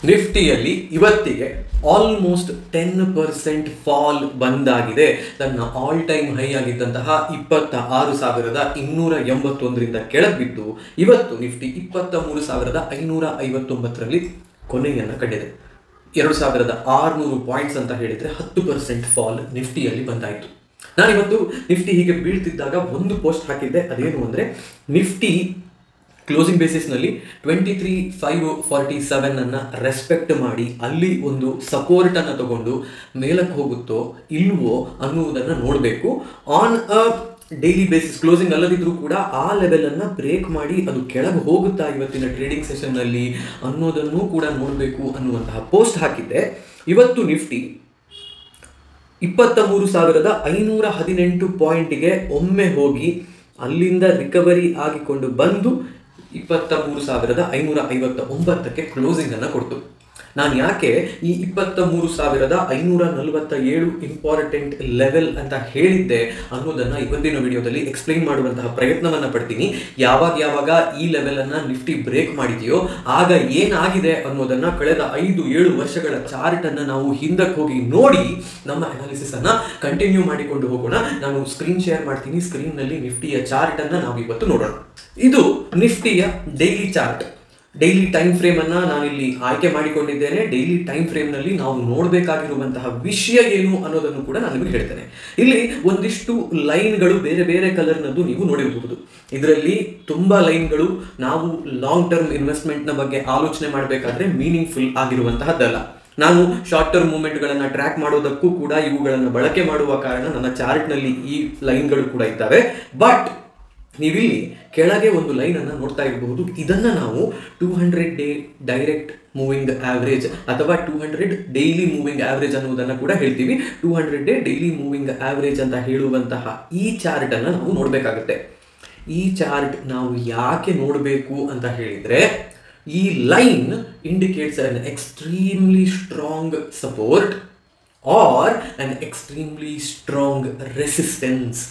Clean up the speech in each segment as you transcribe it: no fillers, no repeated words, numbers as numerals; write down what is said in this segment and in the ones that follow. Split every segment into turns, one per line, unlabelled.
ನಿಫ್ಟಿಯಲ್ಲಿ ಇವತ್ತಿಗೆ almost 10% fall ಬಂದಾಗಿದೆ. ತನ್ನ ಆಲ್ ಟೈಮ್ ಹೈ ಆಗಿದ್ದಂತಹ 26,281ರಿಂದ ಕೆಳಗೆ ಬಿದ್ದು ಇವತ್ತು ನಿಫ್ಟಿ 23,559ರಲ್ಲಿ ಕೊನೆಯನ್ನು ಕಂಡಿದೆ. 2,600 ಪಾಯಿಂಟ್ಸ್ ಅಂತ ಹೇಳಿದರೆ 10% ಫಾಲ್ ನಿಫ್ಟಿಯಲ್ಲಿ ಬಂದಾಯಿತು. ನಾನಿವತ್ತು ನಿಫ್ಟಿ ಹೀಗೆ ಬೀಳ್ತಿದ್ದಾಗ ಒಂದು ಪೋಸ್ಟ್ ಹಾಕಿದ್ದೆ. ಅದೇನು ಅಂದರೆ, ನಿಫ್ಟಿ ಕ್ಲೋಸಿಂಗ್ ಬೇಸಿಸ್ನಲ್ಲಿ 23,547 ಅನ್ನು ರೆಸ್ಪೆಕ್ಟ್ ಮಾಡಿ ಅಲ್ಲಿ ಒಂದು ಸಪೋರ್ಟನ್ನು ತಗೊಂಡು ಮೇಲಕ್ಕೆ ಹೋಗುತ್ತೋ ಇಲ್ವೋ ಅನ್ನುವುದನ್ನು ನೋಡಬೇಕು. On a daily basis closing ಅಲ್ಲದಿದ್ರೂ ಕೂಡ ಆ ಲೆವೆಲನ್ನು ಬ್ರೇಕ್ ಮಾಡಿ ಅದು ಕೆಳಗೆ ಹೋಗುತ್ತಾ ಇವತ್ತಿನ ಟ್ರೇಡಿಂಗ್ ಸೆಷನ್ನಲ್ಲಿ ಅನ್ನೋದನ್ನು ಕೂಡ ನೋಡಬೇಕು ಅನ್ನುವಂತಹ ಪೋಸ್ಟ್ ಹಾಕಿದ್ದೆ. ಇವತ್ತು ನಿಫ್ಟಿ 23,518 ಪಾಯಿಂಟಿಗೆ ಒಮ್ಮೆ ಹೋಗಿ ಅಲ್ಲಿಂದ ರಿಕವರಿ ಆಗಿಕೊಂಡು ಬಂದು 23,559ಕ್ಕೆ ಕ್ಲೋಸಿಂಗನ್ನು ಕೊಡ್ತು. ನಾನು ಯಾಕೆ ಈ 23,547 ಇಂಪಾರ್ಟೆಂಟ್ ಲೆವೆಲ್ ಅಂತ ಹೇಳಿದ್ದೆ ಅನ್ನೋದನ್ನು ಇವತ್ತಿನ ವಿಡಿಯೋದಲ್ಲಿ ಎಕ್ಸ್ಪ್ಲೈನ್ ಮಾಡುವಂತಹ ಪ್ರಯತ್ನವನ್ನು ಪಡ್ತೀನಿ. ಯಾವಾಗ ಈ ಲೆವೆಲನ್ನು ನಿಫ್ಟಿ ಬ್ರೇಕ್ ಮಾಡಿದೆಯೋ ಆಗ ಏನಾಗಿದೆ ಅನ್ನೋದನ್ನು ಕಳೆದ 5-7 ವರ್ಷಗಳ ಚಾರ್ಟನ್ನು ನಾವು ಹಿಂದಕ್ಕೆ ಹೋಗಿ ನೋಡಿ ನಮ್ಮ ಅನಾಲಿಸಿಸನ್ನು ಕಂಟಿನ್ಯೂ ಮಾಡಿಕೊಂಡು ಹೋಗೋಣ. ನಾನು ಸ್ಕ್ರೀನ್ ಶೇರ್ ಮಾಡ್ತೀನಿ. ಸ್ಕ್ರೀನ್ನಲ್ಲಿ ನಿಫ್ಟಿಯ ಚಾರ್ಟನ್ನು ನಾವು ಇವತ್ತು ನೋಡೋಣ. ಇದು ನಿಫ್ಟಿಯ ಡೈಲಿ ಚಾರ್ಟ್. ಡೈಲಿ ಟೈಮ್ ಫ್ರೇಮನ್ನು ನಾನಿಲ್ಲಿ ಆಯ್ಕೆ ಮಾಡಿಕೊಂಡಿದ್ದೇನೆ. ಡೈಲಿ ಟೈಮ್ ಫ್ರೇಮ್ನಲ್ಲಿ ನಾವು ನೋಡಬೇಕಾಗಿರುವಂತಹ ವಿಷಯ ಏನು ಅನ್ನೋದನ್ನು ಕೂಡ ನಾನು ನಿಮಗೆ ಹೇಳ್ತೇನೆ. ಇಲ್ಲಿ ಒಂದಿಷ್ಟು ಲೈನ್ಗಳು ಬೇರೆ ಬೇರೆ ಕಲರ್ನದ್ದು ನೀವು ನೋಡಿರಬಹುದು. ಇದರಲ್ಲಿ ತುಂಬ ಲೈನ್ಗಳು ನಾವು ಲಾಂಗ್ ಟರ್ಮ್ ಇನ್ವೆಸ್ಟ್ಮೆಂಟ್ನ ಬಗ್ಗೆ ಆಲೋಚನೆ ಮಾಡಬೇಕಾದ್ರೆ ಮೀನಿಂಗ್ಫುಲ್ ಆಗಿರುವಂತಹದ್ದಲ್ಲ. ನಾನು ಶಾರ್ಟ್ ಟರ್ಮ್ ಮೂವ್ಮೆಂಟ್ಗಳನ್ನು ಟ್ರ್ಯಾಕ್ ಮಾಡೋದಕ್ಕೂ ಕೂಡ ಇವುಗಳನ್ನು ಬಳಕೆ ಮಾಡುವ ಕಾರಣ ನನ್ನ ಚಾರ್ಟ್ನಲ್ಲಿ ಈ ಲೈನ್ಗಳು ಕೂಡ ಇದ್ದಾವೆ. ಬಟ್ ನೀವಿಲ್ಲಿ ಕೆಳಗೆ ಒಂದು ಲೈನನ್ನು ನೋಡ್ತಾ ಇರಬಹುದು. ಇದನ್ನು ನಾವು 200 ಡೇ ಡೈರೆಕ್ಟ್ ಮೂವಿಂಗ್ ಆವ್ರೇಜ್ ಅಥವಾ 200 ಡೈಲಿ ಮೂವಿಂಗ್ ಆವ್ರೇಜ್ ಅನ್ನುವುದನ್ನು ಕೂಡ ಹೇಳ್ತೀವಿ. 200 ಡೇ ಡೈಲಿ ಮೂವಿಂಗ್ ಆವ್ರೇಜ್ ಅಂತ ಹೇಳುವಂತಹ ಈ ಚಾರ್ಟನ್ನು ನಾವು ನೋಡಬೇಕಾಗುತ್ತೆ. ಈ ಚಾರ್ಟ್ ನಾವು ಯಾಕೆ ನೋಡಬೇಕು ಅಂತ ಹೇಳಿದರೆ, ಈ ಲೈನ್ ಇಂಡಿಕೇಟ್ಸ್ ಅನ್ ಎಕ್ಸ್ಟ್ರೀಮ್ಲಿ ಸ್ಟ್ರಾಂಗ್ ಸಪೋರ್ಟ್ ಆರ್ ಅನ್ ಎಕ್ಸ್ಟ್ರೀಮ್ಲಿ ಸ್ಟ್ರಾಂಗ್ ರೆಸಿಸ್ಟೆನ್ಸ್.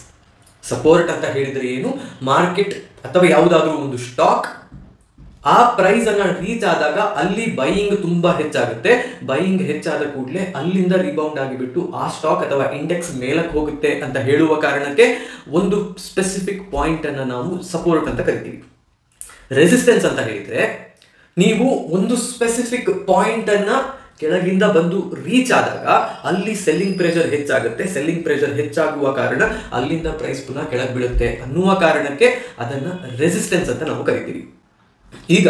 ಸಪೋರ್ಟ್ ಅಂತ ಹೇಳಿದರೆ ಏನು? ಮಾರ್ಕೆಟ್ ಅಥವಾ ಯಾವುದಾದ್ರೂ ಒಂದು ಸ್ಟಾಕ್ ಆ ಪ್ರೈಸ್ ಅನ್ನ ರೀಚ್ ಆದಾಗ ಅಲ್ಲಿ ಬೈಯಿಂಗ್ ತುಂಬಾ ಹೆಚ್ಚಾಗುತ್ತೆ. ಬೈಯಿಂಗ್ ಹೆಚ್ಚಾದ ಕೂಡಲೇ ಅಲ್ಲಿಂದ ರಿಬೌಂಡ್ ಆಗಿಬಿಟ್ಟು ಆ ಸ್ಟಾಕ್ ಅಥವಾ ಇಂಡೆಕ್ಸ್ ಮೇಲಕ್ಕೆ ಹೋಗುತ್ತೆ ಅಂತ ಹೇಳುವ ಕಾರಣಕ್ಕೆ ಒಂದು ಸ್ಪೆಸಿಫಿಕ್ ಪಾಯಿಂಟ್ ಅನ್ನ ನಾವು ಸಪೋರ್ಟ್ ಅಂತ ಕರಿತೀವಿ. ರೆಸಿಸ್ಟೆನ್ಸ್ ಅಂತ ಹೇಳಿದ್ರೆ, ನೀವು ಒಂದು ಸ್ಪೆಸಿಫಿಕ್ ಪಾಯಿಂಟ್ ಅನ್ನ ಕೆಳಗಿಂದ ಬಂದು ರೀಚ್ ಆದಾಗ ಅಲ್ಲಿ ಸೆಲ್ಲಿಂಗ್ ಪ್ರೆಷರ್ ಹೆಚ್ಚಾಗುತ್ತೆ. ಸೆಲ್ಲಿಂಗ್ ಪ್ರೆಷರ್ ಹೆಚ್ಚಾಗುವ ಕಾರಣ ಅಲ್ಲಿಂದ ಪ್ರೈಸ್ ಪುನಃ ಕೆಳಗೆ ಬೀಳುತ್ತೆ ಅನ್ನುವ ಕಾರಣಕ್ಕೆ ಅದನ್ನು ರೆಸಿಸ್ಟೆನ್ಸ್ ಅಂತ ನಾವು ಕರಿತೀವಿ. ಈಗ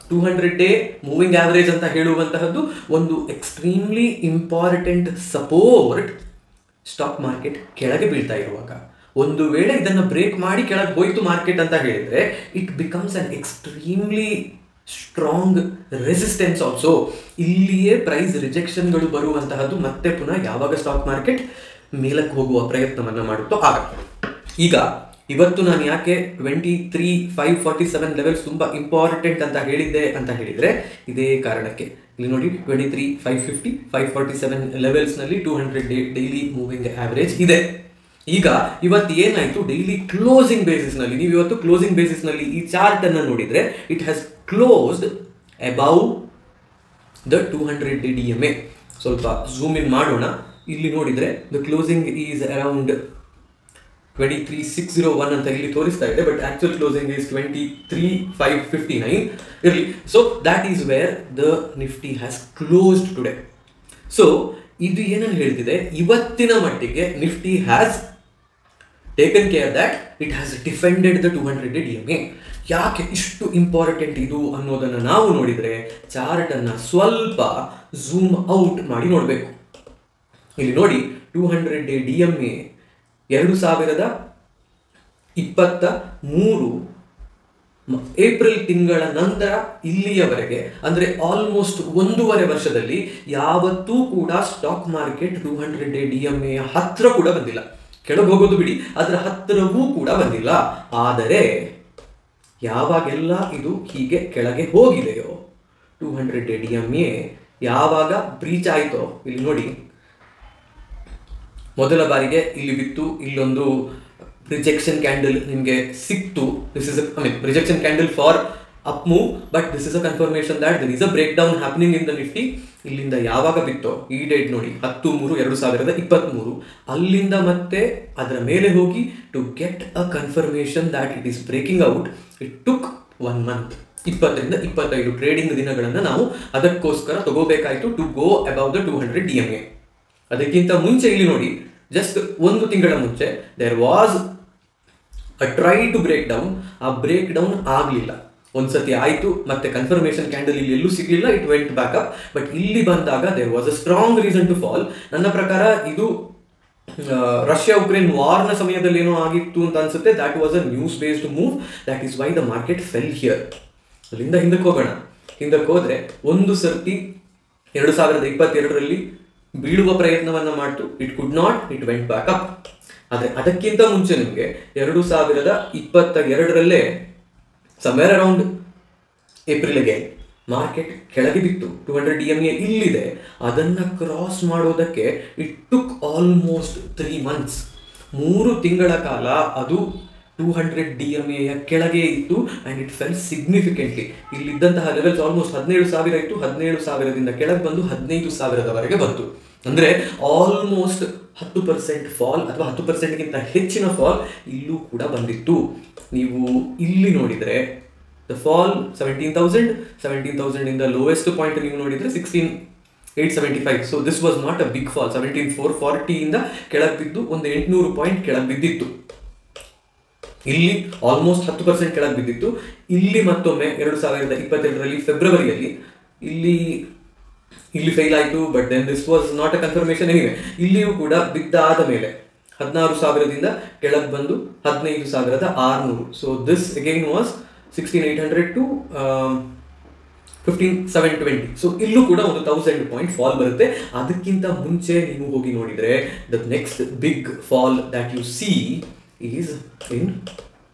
200 ಡೇ ಮೂವಿಂಗ್ ಆವರೇಜ್ ಅಂತ ಹೇಳುವಂತಹದ್ದು ಒಂದು extremely important support. Stock market ಕೆಳಗೆ ಬೀಳ್ತಾ ಇರುವಾಗ ಒಂದು ವೇಳೆ ಇದನ್ನು ಬ್ರೇಕ್ ಮಾಡಿ ಕೆಳಗೆ ಹೋಯ್ತು ಮಾರ್ಕೆಟ್ ಅಂತ ಹೇಳಿದ್ರೆ, it becomes an extremely strong resistance also. ಇಲ್ಲಿಯೇ ಪ್ರೈಸ್ ರಿಜೆಕ್ಷನ್ಗಳು ಬರುವಂತಹದ್ದು ಮತ್ತೆ ಪುನಃ ಯಾವಾಗ ಸ್ಟಾಕ್ ಮಾರ್ಕೆಟ್ ಮೇಲಕ್ಕೆ ಹೋಗುವ ಪ್ರಯತ್ನವನ್ನು ಮಾಡುತ್ತೋ ಆಗ. ಈಗ ಇವತ್ತು ನಾನು ಯಾಕೆ 23,547 ಲೆವೆಲ್ಸ್ ತುಂಬ ಇಂಪಾರ್ಟೆಂಟ್ ಅಂತ ಹೇಳಿದ್ದೆ ಅಂತ ಹೇಳಿದರೆ, ಇದೇ ಕಾರಣಕ್ಕೆ. ಇಲ್ಲಿ ನೋಡಿ, 23,550, 547 ಲೆವೆಲ್ಸ್ನಲ್ಲಿ 200 ಡೇ ಡೈಲಿ ಮೂವಿಂಗ್ ಆವರೇಜ್ ಇದೆ. ಈಗ ಇವತ್ತು ಏನಾಯಿತು, ಡೈಲಿ ಕ್ಲೋಸಿಂಗ್ ಬೇಸಿಸ್ನಲ್ಲಿ, ನೀವು ಇವತ್ತು ಕ್ಲೋಸಿಂಗ್ ಬೇಸಿಸ್ನಲ್ಲಿ ಈ ಚಾರ್ಟನ್ನು ನೋಡಿದರೆ it has closed above the 200 day DMA. ಸ್ವಲ್ಪ ಝೂಮ್ ಇನ್ ಮಾಡೋಣ. ಇಲ್ಲಿ ನೋಡಿದರೆ ದ ಕ್ಲೋಸಿಂಗ್ ಈಸ್ ಅರೌಂಡ್ 23,601 ಅಂತ ಇಲ್ಲಿ ತೋರಿಸ್ತಾ ಇದೆ, ಬಟ್ ಆಕ್ಚುಯಲ್ ಕ್ಲೋಸಿಂಗ್ ಈಸ್ 23,559 ಇರಲಿ. So that is where the Nifty has closed today. So ಇದು ಏನನ್ನು ಹೇಳ್ತಿದೆ, ಇವತ್ತಿನ ಮಟ್ಟಿಗೆ Nifty has taken care that it has defended the 200 day DMA. ಯಾಕೆ ಇಷ್ಟು ಇಂಪಾರ್ಟೆಂಟ್ ಇದು ಅನ್ನೋದನ್ನು ನಾವು ನೋಡಿದರೆ ಚಾರ್ಟನ್ನು ಸ್ವಲ್ಪ ಝೂಮ್ ಔಟ್ ಮಾಡಿ ನೋಡಬೇಕು. ಇಲ್ಲಿ ನೋಡಿ, 200 ಡೇ DMA 2023 ಏಪ್ರಿಲ್ ತಿಂಗಳ ನಂತರ ಇಲ್ಲಿಯವರೆಗೆ ಅಂದರೆ ಆಲ್ಮೋಸ್ಟ್ 1.5 ವರ್ಷದಲ್ಲಿ ಯಾವತ್ತೂ ಕೂಡ ಸ್ಟಾಕ್ ಮಾರ್ಕೆಟ್ 200 ಡೇ DMA ಹತ್ರ ಕೂಡ ಬಂದಿಲ್ಲ. ಕೆಳಗೆ ಹೋಗೋದು ಬಿಡಿ, ಅದರ ಹತ್ತಿರವೂ ಕೂಡ ಬಂದಿಲ್ಲ. ಆದರೆ ಯಾವಾಗೆಲ್ಲ ಇದು ಹೀಗೆ ಕೆಳಗೆ ಹೋಗಿದೆಯೋ, 200 ಡೇ DMA ಯಾವಾಗ ಬ್ರೀಚ್ ಆಯಿತೋ, ಇಲ್ಲಿ ನೋಡಿ, ಮೊದಲ ಬಾರಿಗೆ ಇಲ್ಲಿ ಬಿತ್ತು, ಇಲ್ಲೊಂದು ರಿಜೆಕ್ಷನ್ ಕ್ಯಾಂಡಲ್ ನಿಮಗೆ ಸಿಕ್ತು. This is rejection candle for up move, but this is a confirmation that there is a break down happening in the Nifty. ಇಲ್ಲಿಂದ ಯಾವಾಗ ಬಿತ್ತೋ ಈ ಡೇಟ್ ನೋಡಿ 10/3/2023, ಅಲ್ಲಿಂದ ಮತ್ತೆ ಅದರ ಮೇಲೆ ಹೋಗಿ to get a confirmation that it is breaking out, it took 1 month. 20-25 trading ದಿನಗಳನ್ನು ನಾವು ಅದಕ್ಕೋಸ್ಕರ ತಗೋಬೇಕಾಯಿತು to go above the 200 DMA. ಅದಕ್ಕಿಂತ ಮುಂಚೆ ಇಲ್ಲಿ ನೋಡಿ, ಜಸ್ಟ್ 1 ತಿಂಗಳ ಮುಂಚೆ there was a try to break down. ಆ ಬ್ರೇಕ್ ಡೌನ್ ಆಗಲಿಲ್ಲ. ಒಂದ್ಸತಿ ಆಯಿತು, ಮತ್ತೆ ಕನ್ಫರ್ಮೇಶನ್ ಕ್ಯಾಂಡಲ್ ಇಲ್ಲಿ ಎಲ್ಲೂ ಸಿಗಲಿಲ್ಲ, it went back up. But ಇಲ್ಲಿ ಬಂದಾಗ there was a strong reason to fall. ನನ್ನ ಪ್ರಕಾರ ಇದು ರಷ್ಯಾ ಉಕ್ರೇನ್ ವಾರ್ನ ಸಮಯದಲ್ಲಿ ಏನೋ ಆಗಿತ್ತು ಅಂತ ಅನ್ಸುತ್ತೆ. That was a news based move, that is why the market fell here. ಅಲ್ಲಿಂದ ಹಿಂದಕ್ಕೆ ಹೋಗೋಣ. ಹಿಂದಕ್ಕೆ ಹೋದ್ರೆ ಒಂದು ಸರ್ತಿ 2022ರಲ್ಲಿ ಬೀಳುವ ಪ್ರಯತ್ನವನ್ನ ಮಾಡ್ತು. It could not, it went back up. ಆದರೆ ಅದಕ್ಕಿಂತ ಮುಂಚೆ ನಿಮಗೆ 2022ರಲ್ಲೇ ಸಮ್ವೇರ್ ಅರೌಂಡ್ ಏಪ್ರಿಲ್ಗೆ ಮಾರ್ಕೆಟ್ ಕೆಳಗೆ ಬಿತ್ತು. 200 DMA ಇಲ್ಲಿದೆ. ಅದನ್ನು ಕ್ರಾಸ್ ಮಾಡೋದಕ್ಕೆ ಇಟ್ ಟುಕ್ ಆಲ್ಮೋಸ್ಟ್ 3 ಮಂತ್ಸ್. 3 ತಿಂಗಳ ಕಾಲ ಅದು 200 DMA ಕೆಳಗೆ ಇತ್ತು ಆ್ಯಂಡ್ ಇಟ್ ಫೆಲ್ ಸಿಗ್ನಿಫಿಕೆಂಟ್ಲಿ. ಇಲ್ಲಿದ್ದಂತಹ ಲೆವೆಲ್ಸ್ ಆಲ್ಮೋಸ್ಟ್ 17,000 ಇತ್ತು. 17,000ದಿಂದ ಕೆಳಗೆ ಬಂದು 15,000ದವರೆಗೆ ಬಂತು. ಅಂದರೆ ಆಲ್ಮೋಸ್ಟ್ 10% ಫಾಲ್ ಅಥವಾ 10%ಗಿಂತ ಹೆಚ್ಚಿನ ಫಾಲ್ ಇಲ್ಲೂ ಕೂಡ ಬಂದಿತ್ತು. ನೀವು ಇಲ್ಲಿ ನೋಡಿದರೆ ದ ಫಾಲ್ 17,000 ಇಂದ ಲೋವೆಸ್ಟ್ ಪಾಯಿಂಟ್ ನೀವು ನೋಡಿದರೆ 16,875. So this was not a big fall. 17,440 ಇಂದ ಕೆಳಗೆ ಬಿದ್ದು ಒಂದು 800 ಪಾಯಿಂಟ್ ಕೆಳಗೆ ಬಿದ್ದಿತ್ತು. ಇಲ್ಲಿ ಆಲ್ಮೋಸ್ಟ್ 10% ಕೆಳಗೆ ಬಿದ್ದಿತ್ತು. ಇಲ್ಲಿ ಮತ್ತೊಮ್ಮೆ 2022ರಲ್ಲಿ ಫೆಬ್ರವರಿಯಲ್ಲಿ ಇಲ್ಲಿ ಫೇಲ್ ಆಯಿತು. But then this was not a confirmation anyway. ಇಲ್ಲಿಯೂ ಕೂಡ ಬಿದ್ದಾದ ಮೇಲೆ 16,000ದಿಂದ ಕೆಳಗೆ ಬಂದು 15,600. So this again was 16,800 to 15,720. So ಇಲ್ಲೂ ಕೂಡ ಒಂದು 1,000 ಪಾಯಿಂಟ್ ಫಾಲ್ ಬರುತ್ತೆ. ಅದಕ್ಕಿಂತ ಮುಂಚೆ ನೀವು ಹೋಗಿ ನೋಡಿದರೆ the next big fall that you see is in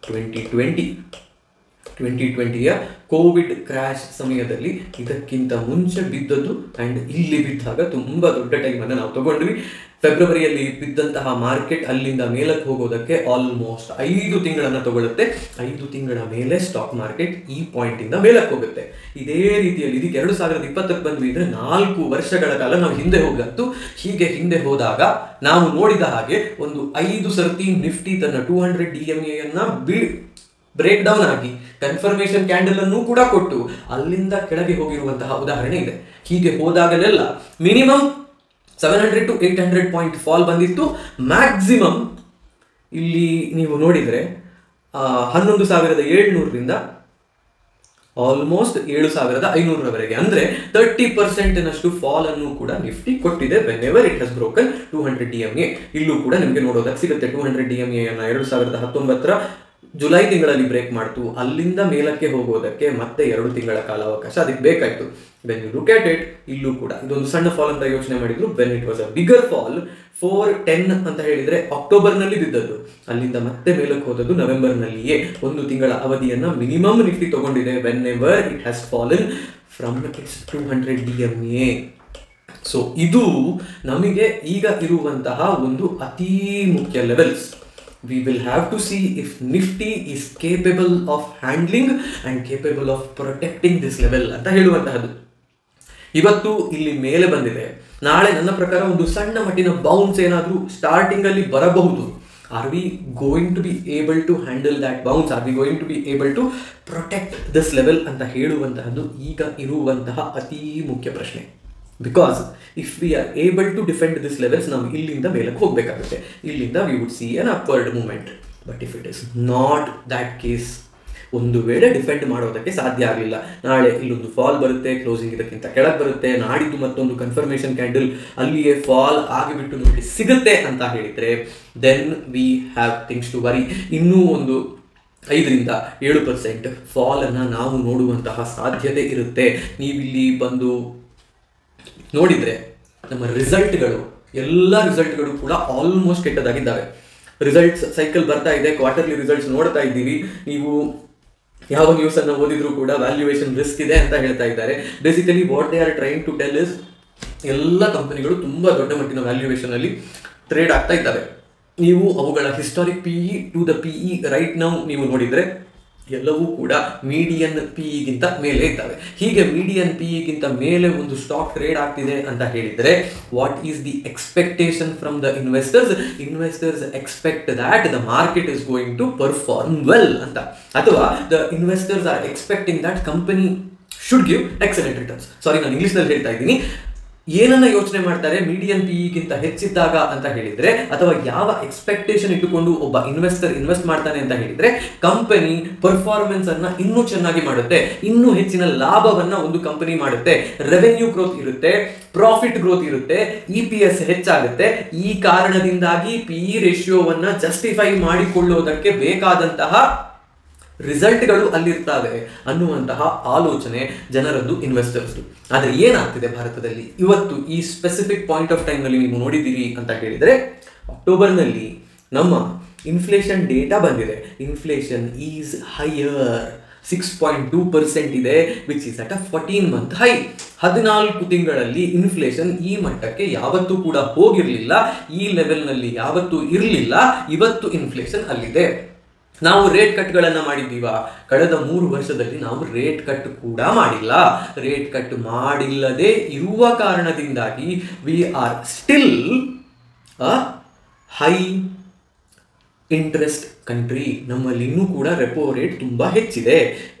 2020ಯ ಕೋವಿಡ್ ಕ್ರ್ಯಾಶ್ ಸಮಯದಲ್ಲಿ ಇದಕ್ಕಿಂತ ಮುಂಚೆ ಬಿದ್ದದ್ದು. ಆ್ಯಂಡ್ ಇಲ್ಲಿ ಬಿದ್ದಾಗ ತುಂಬ ದೊಡ್ಡ ಟೈಮನ್ನು ನಾವು ತಗೊಂಡ್ವಿ. ಫೆಬ್ರವರಿಯಲ್ಲಿ ಬಿದ್ದಂತಹ ಮಾರ್ಕೆಟ್ ಅಲ್ಲಿಂದ ಮೇಲಕ್ಕೆ ಹೋಗೋದಕ್ಕೆ ಆಲ್ಮೋಸ್ಟ್ 5 ತಿಂಗಳನ್ನು ತಗೊಳ್ಳುತ್ತೆ. 5 ತಿಂಗಳ ಮೇಲೆ ಸ್ಟಾಕ್ ಮಾರ್ಕೆಟ್ ಈ ಪಾಯಿಂಟಿಂದ ಮೇಲಕ್ಕೆ ಹೋಗುತ್ತೆ. ಇದೇ ರೀತಿಯಲ್ಲಿ ಇದಕ್ಕೆ 2020ಕ್ಕೆ ಬಂದ್ವಿ ಅಂದರೆ 4 ವರ್ಷಗಳ ಕಾಲ ನಾವು ಹಿಂದೆ ಹೋಗತ್ತು. ಹೀಗೆ ಹಿಂದೆ ಹೋದಾಗ ನಾವು ನೋಡಿದ ಹಾಗೆ ಒಂದು 5 ಸರ್ತಿ ನಿಫ್ಟಿ ತನ್ನ 200 DMAಯನ್ನು ಬ್ರೇಕ್ ಡೌನ್ ಆಗಿ ಕನ್ಫರ್ಮೇಶನ್ ಕ್ಯಾಂಡಲ್ ಅನ್ನು ಕೂಡ ಕೊಟ್ಟು ಅಲ್ಲಿಂದ ಕೆಳಗೆ ಹೋಗಿರುವಂತಹ ಉದಾಹರಣೆ ಇದೆ. ಹೀಗೆ ಹೋದಾಗಲೆಲ್ಲ ಮಿನಿಮಮ್ 700 to 800 ಪಾಯಿಂಟ್ ಫಾಲ್ ಬಂದಿತ್ತು. ಮ್ಯಾಕ್ಸಿಮಮ್ ಇಲ್ಲಿ ನೀವು ನೋಡಿದರೆ 11,700ರಿಂದ ಆಲ್ಮೋಸ್ಟ್ 7,500ರವರೆಗೆ, ಅಂದರೆ 30%ನಷ್ಟು ಫಾಲ್ ಅನ್ನು ಕೂಡ ನಿಫ್ಟಿ ಕೊಟ್ಟಿದೆ when ever it has broken 200 DMA. ಇಲ್ಲೂ ಕೂಡ ನಿಮಗೆ ನೋಡೋದಕ್ಕೆ ಸಿಗುತ್ತೆ. 200 DMAಯನ್ನು 2019ರ ಜುಲೈ ತಿಂಗಳಲ್ಲಿ ಬ್ರೇಕ್ ಮಾಡ್ತು. ಅಲ್ಲಿಂದ ಮೇಲಕ್ಕೆ ಹೋಗೋದಕ್ಕೆ ಮತ್ತೆ 2 ತಿಂಗಳ ಕಾಲಾವಕಾಶ ಅದಕ್ಕೆ ಬೇಕಾಯಿತು. When you look at it, ಇಲ್ಲೂ ಕೂಡ ಇದೊಂದು ಸಣ್ಣ ಫಾಲ್ ಅಂತ ಯೋಚನೆ ಮಾಡಿದ್ರು. When it was a bigger fall 4-10 ಅಂತ ಹೇಳಿದರೆ ಅಕ್ಟೋಬರ್ನಲ್ಲಿ ಬಿದ್ದದ್ದು. ಅಲ್ಲಿಂದ ಮತ್ತೆ ಮೇಲಕ್ಕೆ ಹೋದದ್ದು ನವೆಂಬರ್ನಲ್ಲಿಯೇ. 1 ತಿಂಗಳ ಅವಧಿಯನ್ನು ಮಿನಿಮಮ್ ನಿಫ್ಟಿ ತಗೊಂಡಿದೆ when ever it has fallen from its 200 DMA. So ಇದು ನಮಗೆ ಈಗ ಇರುವಂತಹ ಒಂದು ಅತೀ ಮುಖ್ಯ levels. We will have to see if Nifty is capable of handling and capable of protecting this level ಅಂತ ಹೇಳುವಂತಹದ್ದು. ಇವತ್ತು ಇಲ್ಲಿ ಮೇಲೆ ಬಂದಿದೆ. ನಾಳೆ ನನ್ನ ಪ್ರಕಾರ ಒಂದು ಸಣ್ಣ ಮಟ್ಟಿನ ಬೌನ್ಸ್ ಏನಾದರೂ ಸ್ಟಾರ್ಟಿಂಗ್ ಅಲ್ಲಿ ಬರಬಹುದು. Are we going to be able to handle that bounce? Are we going to be able to protect this level ಅಂತ ಹೇಳುವಂತಹದ್ದು ಈಗ ಇರುವಂತಹ ಅತಿ ಮುಖ್ಯ ಪ್ರಶ್ನೆ. Because if we are able to defend this levels, ನಾವು ಇಲ್ಲಿಂದ ಮೇಲಕ್ಕೆ ಹೋಗಬೇಕಾಗುತ್ತೆ. ಇಲ್ಲಿಂದ we would see an upward movement. But if it is not that case, ಒಂದು ವೇಳೆ ಡಿಫೆಂಡ್ ಮಾಡೋದಕ್ಕೆ ಸಾಧ್ಯ ಆಗಲಿಲ್ಲ, ನಾಳೆ ಇಲ್ಲೊಂದು ಫಾಲ್ ಬರುತ್ತೆ, ಕ್ಲೋಸಿಂಗ್ ಇದಕ್ಕಿಂತ ಕೆಳಗೆ ಬರುತ್ತೆ, ನಾಡಿದ್ದು ಮತ್ತೊಂದು ಕನ್ಫರ್ಮೇಷನ್ ಕ್ಯಾಂಡಲ್ ಅಲ್ಲಿಯೇ ಫಾಲ್ ಆಗಿಬಿಟ್ಟು ನೋಡಿ ಸಿಗುತ್ತೆ ಅಂತ ಹೇಳಿದರೆ, then we have things to worry. ಇನ್ನೂ ಒಂದು 5-7% ಫಾಲನ್ನು ನಾವು ನೋಡುವಂತಹ ಸಾಧ್ಯತೆ ಇರುತ್ತೆ. ನೀವಿಲ್ಲಿ ಬಂದು ನೋಡಿದರೆ ನಮ್ಮ ರಿಸಲ್ಟ್ಗಳು, ಎಲ್ಲ ರಿಸಲ್ಟ್ಗಳು ಕೂಡ ಆಲ್ಮೋಸ್ಟ್ ಕೆಟ್ಟದಾಗಿದ್ದಾವೆ. ರಿಸಲ್ಟ್ಸ್ ಸೈಕಲ್ ಬರ್ತಾ ಇದೆ, ಕ್ವಾರ್ಟರ್ಲಿ ರಿಸಲ್ಟ್ಸ್ ನೋಡ್ತಾ ಇದ್ದೀವಿ. ನೀವು ಯಾವ ನ್ಯೂಸನ್ನು ಓದಿದ್ರು ಕೂಡ ವ್ಯಾಲ್ಯೂಯೇಷನ್ ರಿಸ್ಕ್ ಇದೆ ಅಂತ ಹೇಳ್ತಾ ಇದ್ದಾರೆ. Basically what they are trying to tell is, ಎಲ್ಲ ಕಂಪನಿಗಳು ತುಂಬ ದೊಡ್ಡ ಮಟ್ಟಿನ ವ್ಯಾಲ್ಯೂಯೇಷನಲ್ಲಿ ಟ್ರೇಡ್ ಆಗ್ತಾ ಇದ್ದಾವೆ. ನೀವು ಅವುಗಳ historic PE to the PE right ನಾವು ನೀವು ನೋಡಿದರೆ ಎಲ್ಲವೂ ಕೂಡ ಮೀಡಿಯನ್ PE ಗಿಂತ ಮೇಲೆ ಇದ್ದಾವೆ. ಹೀಗೆ ಮೀಡಿಯನ್ PE ಗಿಂತ ಮೇಲೆ ಒಂದು ಸ್ಟಾಕ್ ಟ್ರೇಡ್ ಆಗ್ತಿದೆ ಅಂತ ಹೇಳಿದ್ರೆ what is the expectation from the investors expect that the market is going to perform well ಅಂತ, ಅಥವಾ the investors are expecting that company should give excellent returns. Sorry, ನಾನು ಇಂಗ್ಲಿಷ್ನಲ್ಲಿ ಹೇಳ್ತಾ ಇದ್ದೀನಿ. ಏನನ್ನ ಯೋಚನೆ ಮಾಡ್ತಾರೆ ಮೀಡಿಯನ್ PE ಗಿಂತ ಹೆಚ್ಚಿದ್ದಾಗ ಅಂತ ಹೇಳಿದ್ರೆ, ಅಥವಾ ಯಾವ ಎಕ್ಸ್ಪೆಕ್ಟೇಷನ್ ಇಟ್ಟುಕೊಂಡು ಒಬ್ಬ ಇನ್ವೆಸ್ಟರ್ ಇನ್ವೆಸ್ಟ್ ಮಾಡ್ತಾನೆ ಅಂತ ಹೇಳಿದ್ರೆ, ಕಂಪನಿ ಪರ್ಫಾರ್ಮೆನ್ಸ್ ಅನ್ನ ಇನ್ನೂ ಚೆನ್ನಾಗಿ ಮಾಡುತ್ತೆ, ಇನ್ನೂ ಹೆಚ್ಚಿನ ಲಾಭವನ್ನ ಒಂದು ಕಂಪನಿ ಮಾಡುತ್ತೆ, ರೆವೆನ್ಯೂ ಗ್ರೋತ್ ಇರುತ್ತೆ, ಪ್ರಾಫಿಟ್ ಗ್ರೋತ್ ಇರುತ್ತೆ, EPS ಹೆಚ್ಚಾಗುತ್ತೆ. ಈ ಕಾರಣದಿಂದಾಗಿ PE ರೇಷಿಯೋವನ್ನ ಜಸ್ಟಿಫೈ ಮಾಡಿಕೊಳ್ಳುವುದಕ್ಕೆ ಬೇಕಾದಂತಹ ರಿಸಲ್ಟ್ಗಳು ಅಲ್ಲಿರ್ತವೆ ಅನ್ನುವಂತಹ ಆಲೋಚನೆ ಜನರದ್ದು, ಇನ್ವೆಸ್ಟರ್ಸ್ದು. ಆದರೆ ಏನಾಗ್ತಿದೆ ಭಾರತದಲ್ಲಿ ಇವತ್ತು ಈ ಸ್ಪೆಸಿಫಿಕ್ ಪಾಯಿಂಟ್ ಆಫ್ ಟೈಮ್ನಲ್ಲಿ ನೀವು ನೋಡಿದ್ದೀರಿ ಅಂತ ಹೇಳಿದರೆ, ಅಕ್ಟೋಬರ್ನಲ್ಲಿ ನಮ್ಮ ಇನ್ಫ್ಲೇಷನ್ ಡೇಟಾ ಬಂದಿದೆ. ಇನ್ಫ್ಲೇಷನ್ ಈಸ್ ಹೈಯರ್, 6.2% ಇದೆ, which is at a 14-month high. 14 ತಿಂಗಳಲ್ಲಿ ಇನ್ಫ್ಲೇಷನ್ ಈ ಮಟ್ಟಕ್ಕೆ ಯಾವತ್ತೂ ಕೂಡ ಹೋಗಿರಲಿಲ್ಲ, ಈ ಲೆವೆಲ್ನಲ್ಲಿ ಯಾವತ್ತೂ ಇರಲಿಲ್ಲ. ಇವತ್ತು ಇನ್ಫ್ಲೇಷನ್ ಅಲ್ಲಿದೆ. ನಾವು ರೇಟ್ ಕಟ್ಗಳನ್ನು ಮಾಡಿದ್ದೀವ? ಕಳೆದ 3 ವರ್ಷದಲ್ಲಿ ನಾವು ರೇಟ್ ಕಟ್ ಕೂಡ ಮಾಡಿಲ್ಲ. ರೇಟ್ ಕಟ್ ಮಾಡಿಲ್ಲದೆ ಇರುವ ಕಾರಣದಿಂದಾಗಿ we are still a high interest country. ನಮ್ಮಲ್ಲಿ ಇನ್ನೂ ಕೂಡ ರೆಪೋ ರೇಟ್ ತುಂಬಾ ಹೆಚ್ಚಿದೆ.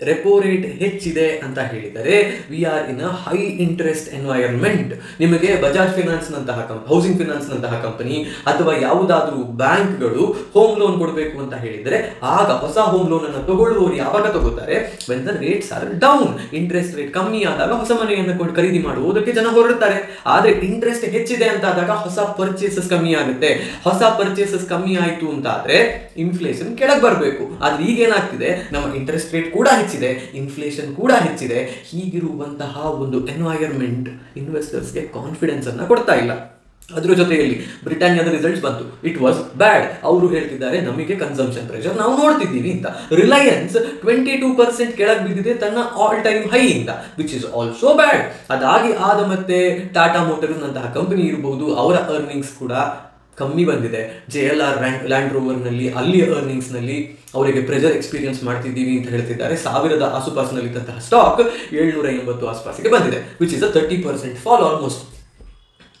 ರೆಪೋ ರೇಟ್ ಹೆಚ್ಚಿದೆ ಅಂತ ಹೇಳಿದರೆ we are in a high interest environment. ನಿಮಗೆ ಬಜಾಜ್ ಫಿನಾನ್ಸ್ ನಂತಹ ಹೌಸಿಂಗ್ ಫಿನಾನ್ಸ್ ನಂತಹ ಕಂಪನಿ ಅಥವಾ ಯಾವುದಾದ್ರೂ ಬ್ಯಾಂಕ್ಗಳು ಹೋಮ್ ಲೋನ್ ಕೊಡಬೇಕು ಅಂತ ಹೇಳಿದರೆ, ಆಗ ಹೊಸ ಹೋಮ್ ಲೋನ್ ಅನ್ನು ತಗೊಳ್ಳುವವರು ಯಾವಾಗ ತಗೋತಾರೆ? When the rates R down. Interest rate ಕಮ್ಮಿ ಆದಾಗ ಹೊಸ ಮನೆಯನ್ನು ಖರೀದಿ ಮಾಡುವುದಕ್ಕೆ ಜನ ಹೊರಡ್ತಾರೆ. ಆದ್ರೆ ಇಂಟ್ರೆಸ್ಟ್ ಹೆಚ್ಚಿದೆ ಅಂತ ಆದಾಗ ಹೊಸ ಪರ್ಚೇಸಸ್ ಕಮ್ಮಿ ಆಗುತ್ತೆ. ಹೊಸ ಪರ್ಚೇಸಸ್ ಕಮ್ಮಿ ಆಯಿತು ಅಂತ ಆದ್ರೆ ಇನ್ಫ್ಲೇಷನ್ ಕೆಳಗೆ ಬರಬೇಕು. ಆದ್ರೆ ಈಗ ಏನಾಗ್ತಿದೆ, ನಮ್ಮ ಇಂಟ್ರೆಸ್ಟ್ ರೇಟ್ ಕೂಡ ಹೆಚ್ಚಿದೆ, ಇನ್ಫ್ಲೇಷನ್ ಕೂಡ ಹೆಚ್ಚಿದೆ. ಹೀಗಿರುವಂತಹ ಒಂದು ಎನ್ವೈರನ್ಮೆಂಟ್ ಇನ್ವೆಸ್ಟರ್ಸ್ಗೆ ಕಾನ್ಫಿಡೆನ್ಸ್ ಅನ್ನ ಕೊಡ್ತಾ ಇಲ್ಲ. ಅದ್ರ ಜೊತೆಯಲ್ಲಿ ಬ್ರಿಟಾನಿಯಾದ ರಿಸಲ್ಟ್ಸ್ ಬಂತು, ಇಟ್ ವಾಸ್ ಬ್ಯಾಡ್. ಅವರು ಹೇಳ್ತಿದ್ದಾರೆ ನಮಗೆ ಕನ್ಸಂಪ್ಷನ್ ಪ್ರೆಷರ್ ನಾವು ನೋಡ್ತಿದ್ದೀವಿ ಅಂತ. ರಿಲಯನ್ಸ್ 22% ಕೆಳಗೆ ಬಿದ್ದಿದೆ ತನ್ನ ಆಲ್ ಟೈಮ್ ಹೈ ಇಂದ, ವಿಚ್ ಇಸ್ ಆಲ್ಸೋ ಬ್ಯಾಡ್. ಅದಾಗಿ ಆದ ಮತ್ತೆ ಟಾಟಾ ಮೋಟರ್ಸ್ ನಂತಹ ಕಂಪನಿ ಇರಬಹುದು, ಅವರ ಅರ್ನಿಂಗ್ಸ್ ಕೂಡ ಕಮ್ಮಿ ಬಂದಿದೆ. JLR ಲ್ಯಾಂಡ್ ರೋವರ್ನಲ್ಲಿ ಅಲ್ಲಿ ಅರ್ನಿಂಗ್ಸ್ನಲ್ಲಿ ಅವರಿಗೆ ಪ್ರೆಷರ್ ಎಕ್ಸ್ಪೀರಿಯನ್ಸ್ ಮಾಡ್ತಿದ್ದೀವಿ ಅಂತ ಹೇಳ್ತಿದ್ದಾರೆ. 1000 ಆಸುಪಾಸಿನಲ್ಲಿದ್ದಂತಹ ಸ್ಟಾಕ್ 780 ಆಸುಪಾಸಿಗೆ ಬಂದಿದೆ, which is a 30% fall almost.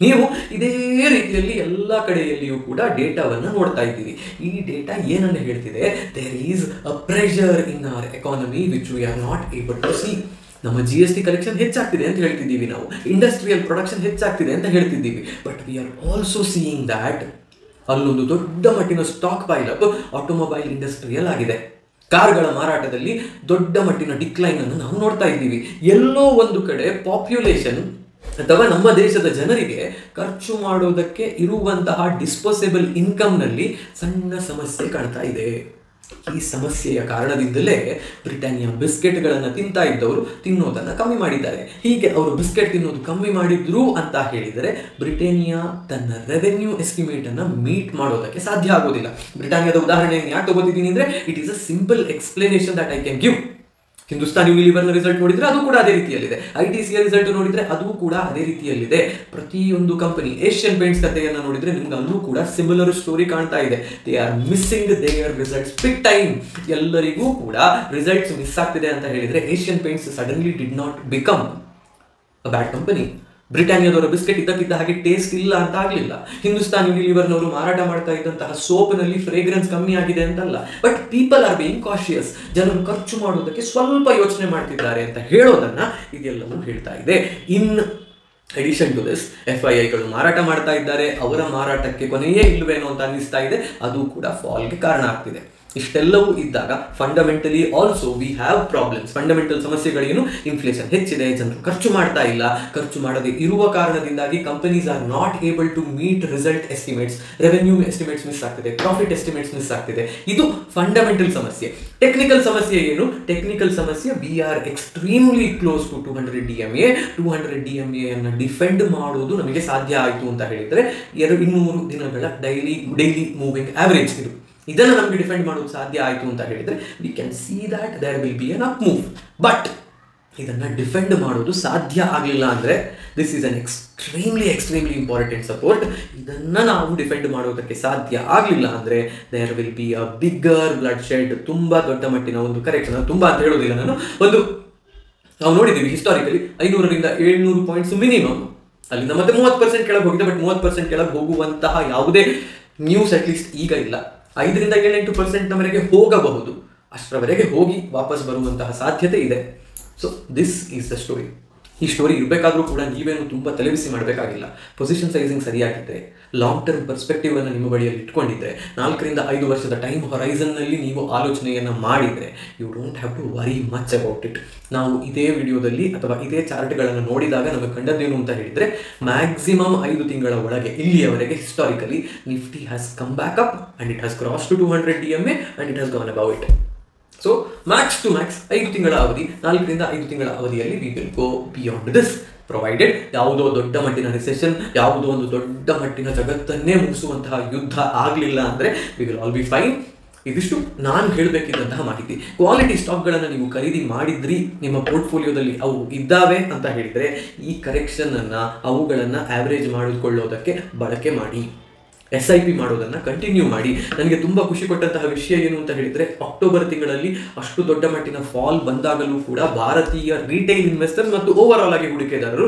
ನೀವು ಇದೇ ರೀತಿಯಲ್ಲಿ ಎಲ್ಲ ಕಡೆಯಲ್ಲಿಯೂ ಕೂಡ ಡೇಟಾವನ್ನು ನೋಡ್ತಾ ಇದ್ದೀವಿ. ಈ ಡೇಟಾ ಏನನ್ನು ಹೇಳ್ತಿದೆ? There is a pressure in our economy which we are not able to see. ನಮ್ಮ GST ಕಲೆಕ್ಷನ್ ಹೆಚ್ಚಾಗ್ತಿದೆ ಅಂತ ಹೇಳ್ತಿದ್ದೀವಿ, ನಾವು ಇಂಡಸ್ಟ್ರಿಯಲ್ ಪ್ರೊಡಕ್ಷನ್ ಹೆಚ್ಚಾಗ್ತಿದೆ ಅಂತ ಹೇಳ್ತಿದ್ದೀವಿ. But we are also seeing that ಅಲ್ಲೊಂದು ದೊಡ್ಡ ಮಟ್ಟಿನ ಸ್ಟಾಕ್ ಪೈಲಪ್ ಆಟೋಮೊಬೈಲ್ ಇಂಡಸ್ಟ್ರಿಯಲ್ ಆಗಿದೆ. ಕಾರ್ಗಳ ಮಾರಾಟದಲ್ಲಿ ದೊಡ್ಡ ಮಟ್ಟಿನ ಡಿಕ್ಲೈನ್ ಅನ್ನು ನಾವು ನೋಡ್ತಾ ಇದ್ದೀವಿ. ಎಲ್ಲೋ ಒಂದು ಕಡೆ ಪಾಪ್ಯುಲೇಷನ್ ಅಥವಾ ನಮ್ಮ ದೇಶದ ಜನರಿಗೆ ಖರ್ಚು ಮಾಡೋದಕ್ಕೆ ಇರುವಂತಹ ಡಿಸ್ಪೋಸೇಬಲ್ ಇನ್ಕಮ್ನಲ್ಲಿ ಸಣ್ಣ ಸಮಸ್ಯೆ ಕಾಣ್ತಾ ಇದೆ. ಈ ಸಮಸ್ಯೆಯ ಕಾರಣದಿಂದಲೇ ಬ್ರಿಟಾನಿಯಾ ಬಿಸ್ಕೆಟ್ಗಳನ್ನು ತಿಂತಾ ಇದ್ದವರು ತಿನ್ನೋದನ್ನು ಕಮ್ಮಿ ಮಾಡಿದ್ದಾರೆ. ಹೀಗೆ ಅವರು ಬಿಸ್ಕೆಟ್ ತಿನ್ನೋದು ಕಮ್ಮಿ ಮಾಡಿದ್ರು ಅಂತ ಹೇಳಿದರೆ ಬ್ರಿಟಾನಿಯಾ ತನ್ನ ರೆವೆನ್ಯೂ ಎಸ್ಟಿಮೇಟ್ ಅನ್ನು ಮೀಟ್ ಮಾಡೋದಕ್ಕೆ ಸಾಧ್ಯ ಆಗೋದಿಲ್ಲ. ಬ್ರಿಟಾನಿಯಾದ ಉದಾಹರಣೆಯನ್ನು ಯಾಕೆ ತಗೋತಿದ್ದೀನಿ ಅಂದರೆ, it is a simple explanation that I can give. Hindustan ಯೂನಿಲಿವರ್ನ ರಿಸಲ್ಟ್ ನೋಡಿದ್ರೆ ಅದು ಕೂಡ ಅದೇ ರೀತಿಯಲ್ಲಿದೆ. ITCಯ ರಿಸಲ್ಟ್ ನೋಡಿದ್ರೆ ಅದು ಕೂಡ ಅದೇ ರೀತಿಯಲ್ಲಿದೆ. ಪ್ರತಿಯೊಂದು ಕಂಪನಿ, ಏಷ್ಯನ್ ಪೇಂಟ್ಸ್ ಕಥೆಯನ್ನು ನೋಡಿದ್ರೆ ನಿಮ್ಗೆ ಅಲ್ಲೂ ಕೂಡ ಸಿಮಿಲರ್ ಸ್ಟೋರಿ ಕಾಣ್ತಾ ಇದೆ. They are missing their results big time. ಎಲ್ಲರಿಗೂ ಕೂಡ ರಿಸಲ್ಟ್ಸ್ ಮಿಸ್ ಆಗ್ತಿದೆ ಅಂತ ಹೇಳಿದ್ರೆ Asian Paints suddenly did not become a bad company. ಬ್ರಿಟಾನಿಯಾದವರ ಬಿಸ್ಕೆಟ್ ಇದ್ದಕ್ಕಿದ್ದ ಹಾಗೆ ಟೇಸ್ಟ್ ಇಲ್ಲ ಅಂತ ಆಗಲಿಲ್ಲ. ಹಿಂದೂಸ್ತಾನ್ ಯೂನಿಲಿವರ್ನವರು ಮಾರಾಟ ಮಾಡ್ತಾ ಇದ್ದಂತಹ ಸೋಪ್ನಲ್ಲಿ ಫ್ರೇಗ್ರೆನ್ಸ್ ಕಮ್ಮಿ ಆಗಿದೆ ಅಂತಲ್ಲ. But people are being cautious. ಜನರು ಖರ್ಚು ಮಾಡೋದಕ್ಕೆ ಸ್ವಲ್ಪ ಯೋಚನೆ ಮಾಡ್ತಿದ್ದಾರೆ ಅಂತ ಹೇಳೋದನ್ನ ಇದೆಲ್ಲವೂ ಹೇಳ್ತಾ ಇದೆ. ಇನ್ ಎಡಿಷನ್ ಟು ದಿಸ್, FIIಗಳು ಮಾರಾಟ ಮಾಡ್ತಾ ಇದ್ದಾರೆ. ಅವರ ಮಾರಾಟಕ್ಕೆ ಕೊನೆಯೇ ಇಲ್ಲವೇನೋ ಅಂತ ಅನ್ನಿಸ್ತಾ ಇದೆ. ಅದು ಕೂಡ ಫಾಲ್ಗೆ ಕಾರಣ ಆಗ್ತಿದೆ. ಇಷ್ಟೆಲ್ಲವೂ ಇದ್ದಾಗ fundamentally also we have problems. Fundamental ಸಮಸ್ಯೆಗಳೇನು? ಇನ್ಫ್ಲೇಷನ್ ಹೆಚ್ಚಿದೆ, ಜನರು ಖರ್ಚು ಮಾಡ್ತಾ ಇಲ್ಲ. ಖರ್ಚು ಮಾಡದೆ ಇರುವ ಕಾರಣದಿಂದಾಗಿ companies are not able to meet result estimates. Revenue estimates miss ಆಗ್ತಿದೆ, ಪ್ರಾಫಿಟ್ ಎಸ್ಟಿಮೇಟ್ಸ್ ಮಿಸ್ ಆಗ್ತಿದೆ. ಇದು ಫಂಡಮೆಂಟಲ್ ಸಮಸ್ಯೆ. ಟೆಕ್ನಿಕಲ್ ಸಮಸ್ಯೆ ಏನು? ಟೆಕ್ನಿಕಲ್ ಸಮಸ್ಯೆ, we are extremely close to 200 DMA. 200 DMA ಅನ್ನು ಡಿಫೆಂಡ್ ಮಾಡೋದು ನಮಗೆ ಸಾಧ್ಯ ಆಯಿತು ಅಂತ ಹೇಳಿದರೆ 200 ದಿನಗಳ ಡೈಲಿ ಮೂವಿಂಗ್ ಆವರೇಜ್ ಇದು. ಇದನ್ನು ನಮಗೆ ಡಿಫೆಂಡ್ ಮಾಡೋದು ಸಾಧ್ಯ ಆಯಿತು ಅಂತ ಹೇಳಿದರೆ we can see that there will be an up move. But ಇದನ್ನು ಡಿಫೆಂಡ್ ಮಾಡೋದು ಸಾಧ್ಯ ಆಗಲಿಲ್ಲ ಅಂದರೆ this is an extremely important support. ಇದನ್ನು ನಾವು ಡಿಫೆಂಡ್ ಮಾಡೋದಕ್ಕೆ ಸಾಧ್ಯ ಆಗಲಿಲ್ಲ ಅಂದರೆ there will be a bigger bloodshed, ತುಂಬ ದೊಡ್ಡ ಮಟ್ಟಿನ ಒಂದು ಕರೆಕ್ಷನ್. ತುಂಬ ಅಂತ ಹೇಳೋದಿಲ್ಲ ನಾನು, ನಾವು ನೋಡಿದ್ದೀವಿ ಹಿಸ್ಟಾರಿಕಲಿ 500ರಿಂದ 700 ಪಾಯಿಂಟ್ಸ್ ಮಿನಿಮಮ್, ಅಲ್ಲಿಂದ ಮತ್ತೆ 30% ಕೆಳಗೆ ಹೋಗಿದೆ. ಬಟ್ 30% ಕೆಳಗೆ ಹೋಗುವಂತಹ ಯಾವುದೇ ನ್ಯೂಸ್ ಅಟ್ಲೀಸ್ಟ್ ಈಗ ಇಲ್ಲ. 5ರಿಂದ 7-8%ವರೆಗೆ ಹೋಗಬಹುದು, ಅಷ್ಟರವರೆಗೆ ಹೋಗಿ ವಾಪಸ್ ಬರುವಂತಹ ಸಾಧ್ಯತೆ ಇದೆ. So this is the story. ಈ ಸ್ಟೋರಿ ಇರಬೇಕಾದ್ರೂ ಕೂಡ ನೀವೇನು ತುಂಬ ತಲೆಬಿಸಿ ಮಾಡಬೇಕಾಗಿಲ್ಲ. ಪೊಸಿಷನ್ ಸೈಸಿಂಗ್ ಸರಿಯಾಗಿದ್ದರೆ, ಲಾಂಗ್ ಟರ್ಮ್ ಪರ್ಸ್ಪೆಕ್ಟಿವನ್ನು ನಿಮ್ಮ ಬಳಿಯಲ್ಲಿ ಇಟ್ಕೊಂಡಿದ್ದರೆ, 4ರಿಂದ 5 ವರ್ಷದ ಟೈಮ್ ಹೊರೈಸನ್ನಲ್ಲಿ ನೀವು ಆಲೋಚನೆಯನ್ನು ಮಾಡಿದರೆ, you don't have to worry much about it. ನಾವು ಇದೇ ವಿಡಿಯೋದಲ್ಲಿ ಅಥವಾ ಇದೇ ಚಾರ್ಟ್ಗಳನ್ನು ನೋಡಿದಾಗ ನಮಗೆ ಕಂಡದ್ದೇನು ಅಂತ ಹೇಳಿದರೆ, ಮ್ಯಾಕ್ಸಿಮಮ್ 5 ತಿಂಗಳ ಒಳಗೆ ಇಲ್ಲಿಯವರೆಗೆ historically Nifty has come back up and it has cross to 200 DMA and it has gone above it. So max to max 5 ತಿಂಗಳ ಅವಧಿ, 4ರಿಂದ 5 ತಿಂಗಳ ಅವಧಿಯಲ್ಲಿ we will go beyond this, provided ಯಾವುದೋ ದೊಡ್ಡ ಮಟ್ಟಿನ ರಿಸೆಷನ್, ಯಾವುದೋ ಒಂದು ದೊಡ್ಡ ಮಟ್ಟಿನ ಜಗತ್ತನ್ನೇ ಮುಗಿಸುವಂತಹ ಯುದ್ಧ ಆಗಲಿಲ್ಲ ಅಂದರೆ we will all be fine. ಇದಿಷ್ಟು ನಾನು ಹೇಳಬೇಕಿದ್ದಂತಹ ಮಾಹಿತಿ. ಕ್ವಾಲಿಟಿ ಸ್ಟಾಕ್ಗಳನ್ನು ನೀವು ಖರೀದಿ ಮಾಡಿದ್ರಿ, ನಿಮ್ಮ ಪೋರ್ಟ್ಫೋಲಿಯೋದಲ್ಲಿ ಅವು ಇದ್ದಾವೆ ಅಂತ ಹೇಳಿದರೆ, ಈ ಕರೆಕ್ಷನನ್ನು ಅವುಗಳನ್ನು ಆ್ಯಾವ್ರೇಜ್ ಮಾಡಿಕೊಳ್ಳೋದಕ್ಕೆ ಬಳಕೆ ಮಾಡಿ. SIP ಮಾಡೋದನ್ನು ಕಂಟಿನ್ಯೂ ಮಾಡಿ. ನನಗೆ ತುಂಬ ಖುಷಿ ಕೊಟ್ಟಂತಹ ವಿಷಯ ಏನು ಅಂತ ಹೇಳಿದರೆ, ಅಕ್ಟೋಬರ್ ತಿಂಗಳಲ್ಲಿ ಅಷ್ಟು ದೊಡ್ಡ ಮಟ್ಟಿನ ಫಾಲ್ ಬಂದಾಗಲೂ ಕೂಡ ಭಾರತೀಯ ರಿಟೇಲ್ ಇನ್ವೆಸ್ಟರ್ಸ್ ಮತ್ತು ಓವರ್ ಆಲ್ ಆಗಿ ಹೂಡಿಕೆದಾರರು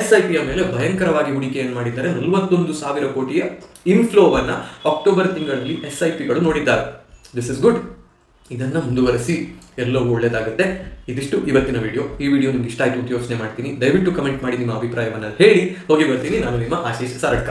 SIPಯ ಮೇಲೆ ಭಯಂಕರವಾಗಿ ಹೂಡಿಕೆಯನ್ನು ಮಾಡಿದ್ದಾರೆ. 41,000 ಕೋಟಿಯ ಇನ್ಫ್ಲೋವನ್ನು ಅಕ್ಟೋಬರ್ ತಿಂಗಳಲ್ಲಿ SIPಗಳು ನೋಡಿದ್ದಾರೆ. This is good. ಇದನ್ನು ಮುಂದುವರಿಸಿ, ಎಲ್ಲವೂ ಒಳ್ಳೆಯದಾಗುತ್ತೆ. ಇದಿಷ್ಟು ಇವತ್ತಿನ ವಿಡಿಯೋ. ಈ ವಿಡಿಯೋ ನಿಮ್ಗೆ ಇಷ್ಟ ಆಯಿತು ಅಂತ ಯೋಚನೆ ಮಾಡ್ತೀನಿ. ದಯವಿಟ್ಟು ಕಮೆಂಟ್ ಮಾಡಿ ನಿಮ್ಮ ಅಭಿಪ್ರಾಯವನ್ನು ಹೇಳಿ. ಹೋಗಿ ಬರ್ತೀನಿ. ನಾನು ನಿಮ್ಮ ಆಶೀಶ್ ಸಾರಡ್ಕ.